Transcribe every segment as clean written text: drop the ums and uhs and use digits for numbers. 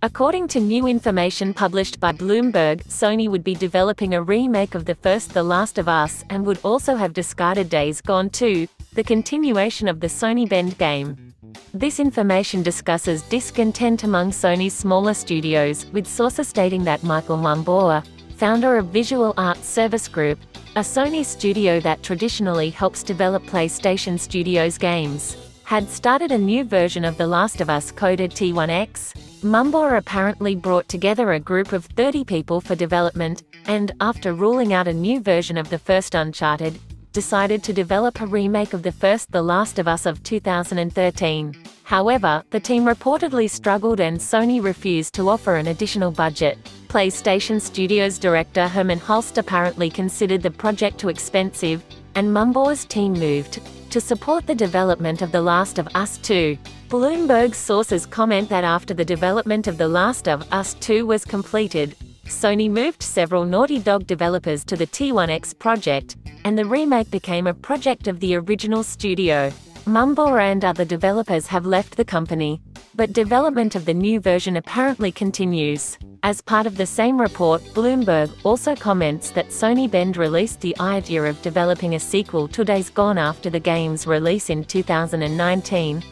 According to new information published by Bloomberg, Sony would be developing a remake of the first The Last of Us and would also have discarded Days Gone 2, the continuation of the Sony Bend game. This information discusses discontent among Sony's smaller studios, with sources stating that Michael Mumboa, founder of Visual Arts Service Group, a Sony studio that traditionally helps develop PlayStation Studios games, had started a new version of The Last of Us coded T1X. Mumboa apparently brought together a group of 30 people for development, and, after ruling out a new version of the first Uncharted, decided to develop a remake of the first The Last of Us of 2013. However, the team reportedly struggled and Sony refused to offer an additional budget. PlayStation Studios director Herman Hulst apparently considered the project too expensive, and Mumboa's team moved to support the development of The Last of Us 2. Bloomberg's sources comment that after the development of The Last of Us 2 was completed, Sony moved several Naughty Dog developers to the T1X project, and the remake became a project of the original studio. Mumboa and other developers have left the company, but development of the new version apparently continues. As part of the same report, Bloomberg also comments that Sony Bend released the idea of developing a sequel to Days Gone after the game's release in 2019,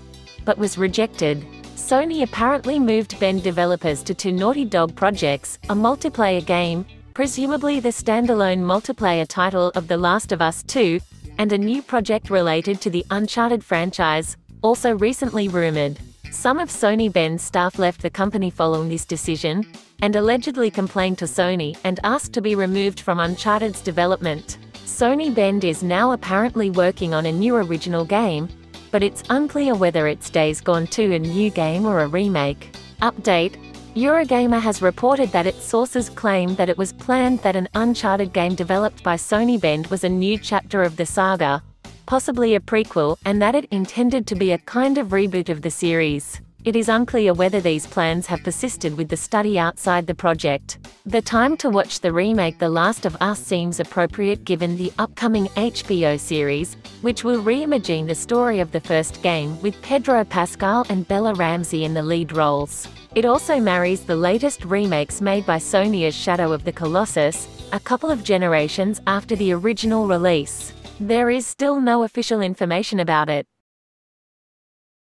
but was rejected. Sony apparently moved Bend developers to two Naughty Dog projects, a multiplayer game, presumably the standalone multiplayer title of The Last of Us 2, and a new project related to the Uncharted franchise, also recently rumored. Some of Sony Bend's staff left the company following this decision, and allegedly complained to Sony and asked to be removed from Uncharted's development. Sony Bend is now apparently working on a new original game, but it's unclear whether it's Days Gone 2, a new game, or a remake. Update: Eurogamer has reported that its sources claim that it was planned that an Uncharted game developed by Sony Bend was a new chapter of the saga, possibly a prequel, and that it intended to be a kind of reboot of the series. It is unclear whether these plans have persisted with the study outside the project. The time to watch the remake The Last of Us seems appropriate given the upcoming HBO series, which will reimagine the story of the first game, with Pedro Pascal and Bella Ramsey in the lead roles. It also marries the latest remakes made by Sony as Shadow of the Colossus, a couple of generations after the original release. There is still no official information about it.